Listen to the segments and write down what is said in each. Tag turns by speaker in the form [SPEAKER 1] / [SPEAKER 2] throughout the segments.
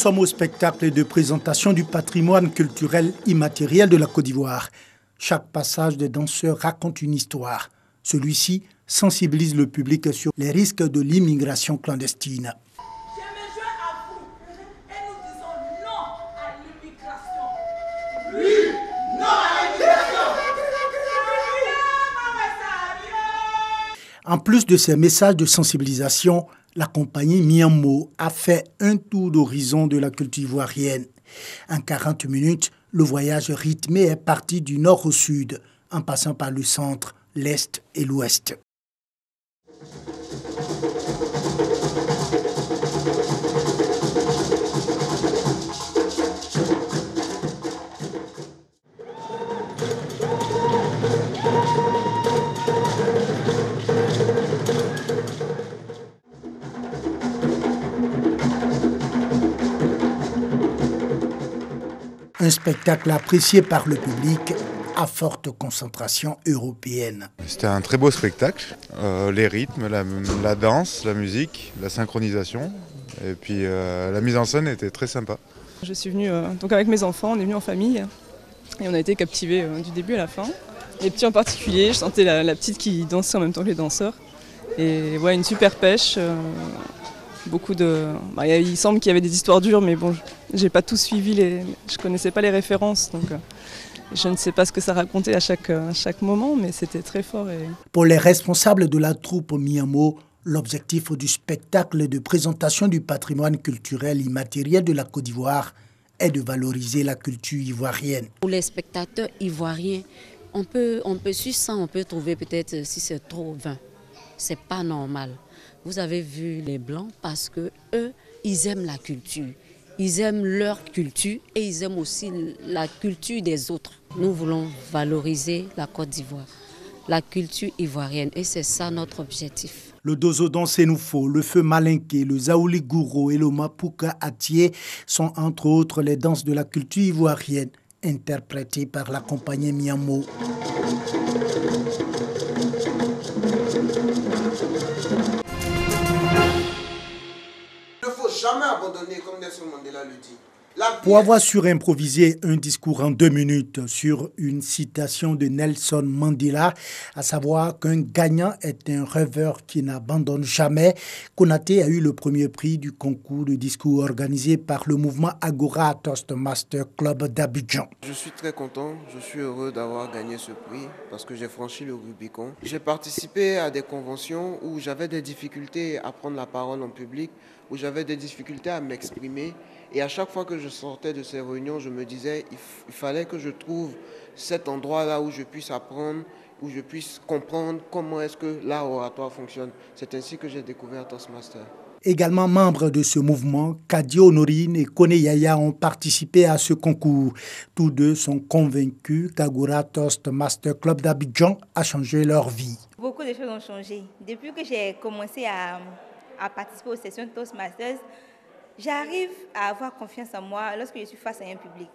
[SPEAKER 1] sommes au spectacle de présentation du patrimoine culturel immatériel de la Côte d'Ivoire. Chaque passage des danseurs raconte une histoire. Celui-ci sensibilise le public sur les risques de l'immigration clandestine.
[SPEAKER 2] Je me joins à vous et nous disons non à l'immigration.
[SPEAKER 3] Oui, non à l'immigration.
[SPEAKER 1] En plus de ces messages de sensibilisation, la compagnie Miamo a fait un tour d'horizon de la culture ivoirienne. En 40 minutes, le voyage rythmé est parti du nord au sud, en passant par le centre, l'est et l'ouest. Un spectacle apprécié par le public à forte concentration européenne.
[SPEAKER 4] C'était un très beau spectacle. Les rythmes, la danse, la musique, la synchronisation. Et puis la mise en scène était très sympa.
[SPEAKER 5] Je suis venue donc avec mes enfants, on est venu en famille et on a été captivés du début à la fin. Les petits en particulier, je sentais la petite qui dansait en même temps que les danseurs. Et ouais, une super pêche. Il semble qu'il y avait des histoires dures, mais bon, j'ai pas tout suivi, je connaissais pas les références, donc je ne sais pas ce que ça racontait à chaque moment, mais c'était très fort.
[SPEAKER 1] Pour les responsables de la troupe Miamo, l'objectif du spectacle de présentation du patrimoine culturel immatériel de la Côte d'Ivoire est de valoriser la culture ivoirienne.
[SPEAKER 6] Pour les spectateurs ivoiriens, on peut sur ça, on peut trouver peut-être si c'est trop vain. C'est pas normal. Vous avez vu les Blancs parce que eux, ils aiment la culture. Ils aiment leur culture et ils aiment aussi la culture des autres. Nous voulons valoriser la Côte d'Ivoire, la culture ivoirienne et c'est ça notre objectif.
[SPEAKER 1] Le Dozodon Sénoufo, le Feu Malinké, le Zaouli Gouro et le Mapouka Atié sont entre autres les danses de la culture ivoirienne interprétées par la compagnie Miamo.
[SPEAKER 3] Jamais abandonner, comme Nelson Mandela le dit.
[SPEAKER 1] Pour avoir surimprovisé un discours en 2 minutes sur une citation de Nelson Mandela, à savoir qu'un gagnant est un rêveur qui n'abandonne jamais, Konaté a eu le premier prix du concours de discours organisé par le mouvement Agora Toastmaster Club d'Abidjan.
[SPEAKER 7] Je suis très content, je suis heureux d'avoir gagné ce prix parce que j'ai franchi le Rubicon. J'ai participé à des conventions où j'avais des difficultés à prendre la parole en public, où j'avais des difficultés à m'exprimer. Et à chaque fois que je sortais de ces réunions, je me disais il fallait que je trouve cet endroit-là où je puisse apprendre, où je puisse comprendre comment est-ce que l'art oratoire fonctionne. C'est ainsi que j'ai découvert Toastmaster.
[SPEAKER 1] Également membres de ce mouvement, Kadi Honorine et Kone Yaya ont participé à ce concours. Tous deux sont convaincus qu'Agora Toastmaster Club d'Abidjan a changé leur vie.
[SPEAKER 8] Beaucoup de choses ont changé. Depuis que j'ai commencé à participer aux sessions Toastmasters, j'arrive à avoir confiance en moi lorsque je suis face à un public.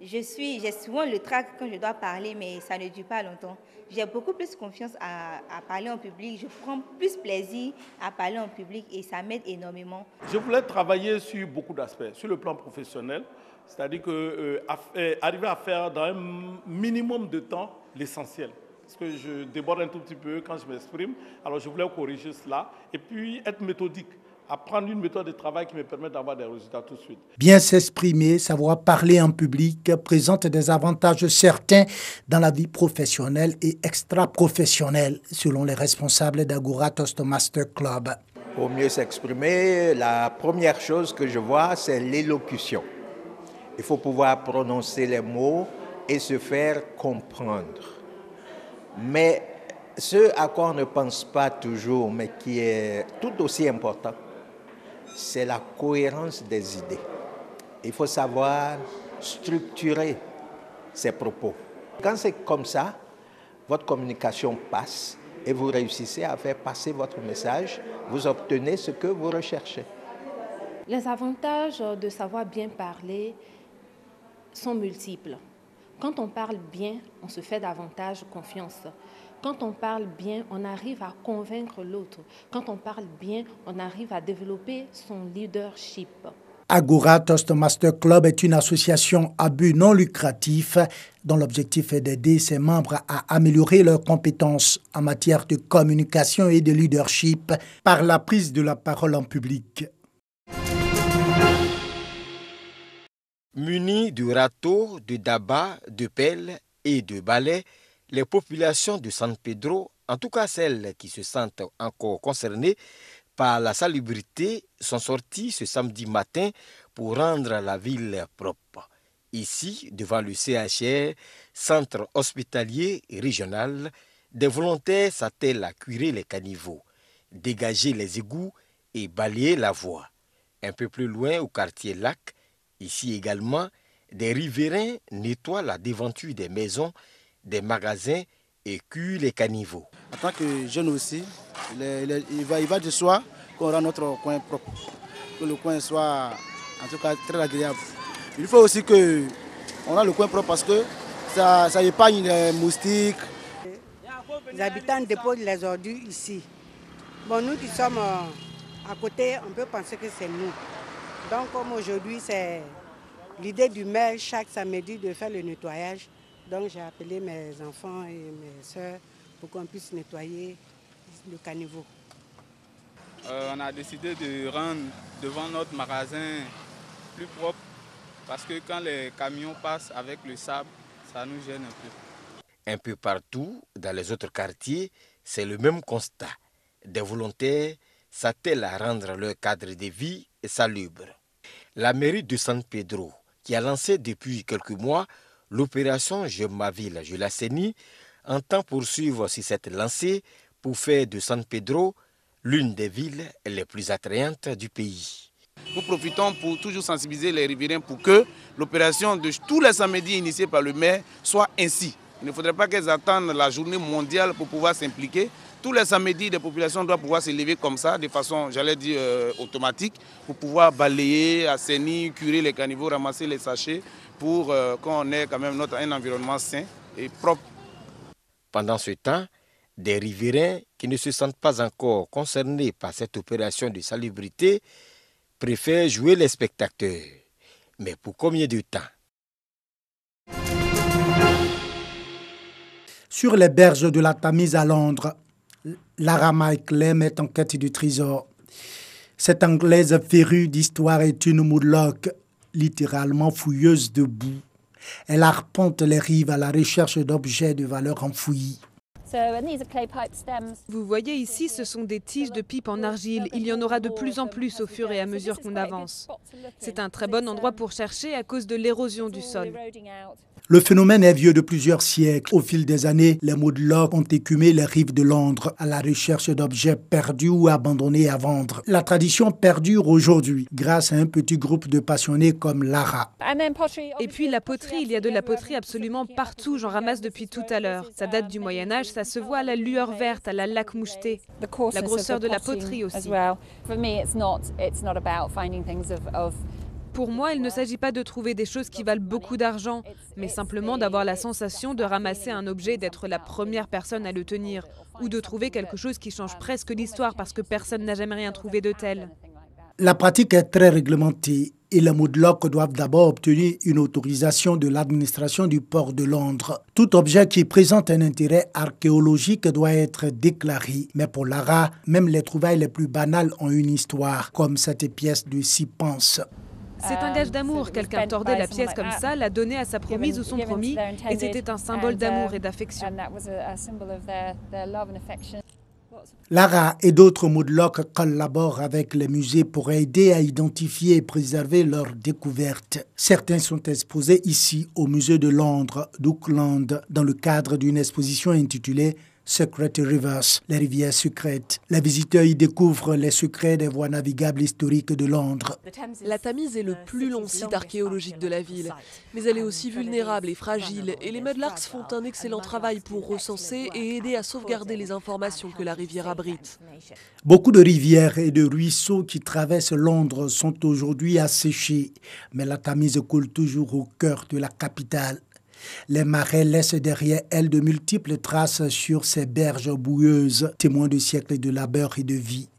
[SPEAKER 8] J'ai souvent le trac quand je dois parler, mais ça ne dure pas longtemps. J'ai beaucoup plus confiance à parler en public. Je prends plus plaisir à parler en public et ça m'aide énormément.
[SPEAKER 9] Je voulais travailler sur beaucoup d'aspects. Sur le plan professionnel, c'est-à-dire arriver à faire dans un minimum de temps l'essentiel. Parce que je déborde un tout petit peu quand je m'exprime. Alors je voulais corriger cela et puis être méthodique. Apprendre une méthode de travail qui me permet d'avoir des résultats tout de suite.
[SPEAKER 1] Bien s'exprimer, savoir parler en public présente des avantages certains dans la vie professionnelle et extra-professionnelle, selon les responsables d'Agora Toastmaster Club.
[SPEAKER 10] Pour mieux s'exprimer, la première chose que je vois, c'est l'élocution. Il faut pouvoir prononcer les mots et se faire comprendre. Mais ce à quoi on ne pense pas toujours, mais qui est tout aussi important, c'est la cohérence des idées. Il faut savoir structurer ses propos. Quand c'est comme ça, votre communication passe et vous réussissez à faire passer votre message, vous obtenez ce que vous recherchez.
[SPEAKER 11] Les avantages de savoir bien parler sont multiples. Quand on parle bien, on se fait davantage confiance. Quand on parle bien, on arrive à convaincre l'autre. Quand on parle bien, on arrive à développer son leadership.
[SPEAKER 1] Agora Toastmaster Club est une association à but non lucratif dont l'objectif est d'aider ses membres à améliorer leurs compétences en matière de communication et de leadership par la prise de la parole en public.
[SPEAKER 12] Munis de râteaux, de dabas, de pelles et de balais, les populations de San Pedro, en tout cas celles qui se sentent encore concernées par la salubrité, sont sorties ce samedi matin pour rendre la ville propre. Ici, devant le CHR, centre hospitalier régional, des volontaires s'attellent à curer les caniveaux, dégager les égouts et balayer la voie. Un peu plus loin, au quartier Lac, ici également, des riverains nettoient la devanture des maisons, des magasins et curent les caniveaux.
[SPEAKER 13] En tant que jeune aussi, il va de soi qu'on rend notre coin propre, que le coin soit en tout cas très agréable. Il faut aussi qu'on a le coin propre parce que ça épargne les moustiques.
[SPEAKER 14] Les habitants déposent les ordures ici. Bon, nous qui sommes à côté, on peut penser que c'est nous. Donc comme aujourd'hui, c'est l'idée du maire chaque samedi de faire le nettoyage. Donc j'ai appelé mes enfants et mes soeurs pour qu'on puisse nettoyer le caniveau.
[SPEAKER 15] On a décidé de rendre devant notre magasin plus propre parce que quand les camions passent avec le sable, ça nous gêne un peu.
[SPEAKER 12] Un peu partout, dans les autres quartiers, c'est le même constat. Des volontaires s'attellent à rendre leur cadre de vie salubre. La mairie de San Pedro, qui a lancé depuis quelques mois l'opération Je ma ville, je l'assainis, entend poursuivre sur cette lancée pour faire de San Pedro l'une des villes les plus attrayantes du pays.
[SPEAKER 16] Nous profitons pour toujours sensibiliser les riverains pour que l'opération de tous les samedis initiée par le maire soit ainsi. Il ne faudrait pas qu'elles attendent la journée mondiale pour pouvoir s'impliquer. Tous les samedis, les populations doivent pouvoir se lever comme ça, de façon, j'allais dire, automatique, pour pouvoir balayer, assainir, curer les caniveaux, ramasser les sachets, pour qu'on ait quand même un environnement sain et propre.
[SPEAKER 12] Pendant ce temps, des riverains qui ne se sentent pas encore concernés par cette opération de salubrité préfèrent jouer les spectateurs. Mais pour combien de temps?
[SPEAKER 1] Sur les berges de la Tamise à Londres, Lara Michael est en quête du trésor. Cette Anglaise férue d'histoire est une moudlock, littéralement fouilleuse de boue. Elle arpente les rives à la recherche d'objets de valeur enfouis.
[SPEAKER 17] Vous voyez ici, ce sont des tiges de pipe en argile. Il y en aura de plus en plus au fur et à mesure qu'on avance. C'est un très bon endroit pour chercher à cause de l'érosion du sol.
[SPEAKER 1] Le phénomène est vieux de plusieurs siècles. Au fil des années, les moudlocks ont écumé les rives de Londres à la recherche d'objets perdus ou abandonnés à vendre. La tradition perdure aujourd'hui grâce à un petit groupe de passionnés comme Lara.
[SPEAKER 17] Et puis la poterie, il y a de la poterie absolument partout. J'en ramasse depuis tout à l'heure. Ça date du Moyen-Âge, ça se voit à la lueur verte, à la laque mouchetée. La grosseur de la poterie aussi. Pour moi, il ne s'agit pas de trouver des choses qui valent beaucoup d'argent, mais simplement d'avoir la sensation de ramasser un objet, d'être la première personne à le tenir, ou de trouver quelque chose qui change presque l'histoire parce que personne n'a jamais rien trouvé de tel.
[SPEAKER 1] La pratique est très réglementée et les moudlocks doivent d'abord obtenir une autorisation de l'administration du port de Londres. Tout objet qui présente un intérêt archéologique doit être déclaré. Mais pour Lara, même les trouvailles les plus banales ont une histoire, comme cette pièce de 6 pence.
[SPEAKER 17] C'est un gage d'amour. Quelqu'un tordait la pièce comme ça, l'a donnée à sa promise ou son promis, et c'était un symbole d'amour et d'affection.
[SPEAKER 1] Lara et d'autres moudlocks collaborent avec les musées pour aider à identifier et préserver leurs découvertes. Certains sont exposés ici au musée de Londres, d'Auckland, dans le cadre d'une exposition intitulée Secret Rivers, les rivières secrètes. Les visiteurs y découvrent les secrets des voies navigables historiques de Londres.
[SPEAKER 18] La Tamise est le plus long site archéologique de la ville, mais elle est aussi vulnérable et fragile, et les Mudlarks font un excellent travail pour recenser et aider à sauvegarder les informations que la rivière abrite.
[SPEAKER 1] Beaucoup de rivières et de ruisseaux qui traversent Londres sont aujourd'hui asséchés, mais la Tamise coule toujours au cœur de la capitale. Les marais laissent derrière elles de multiples traces sur ces berges boueuses, témoins de siècles de labeur et de vie.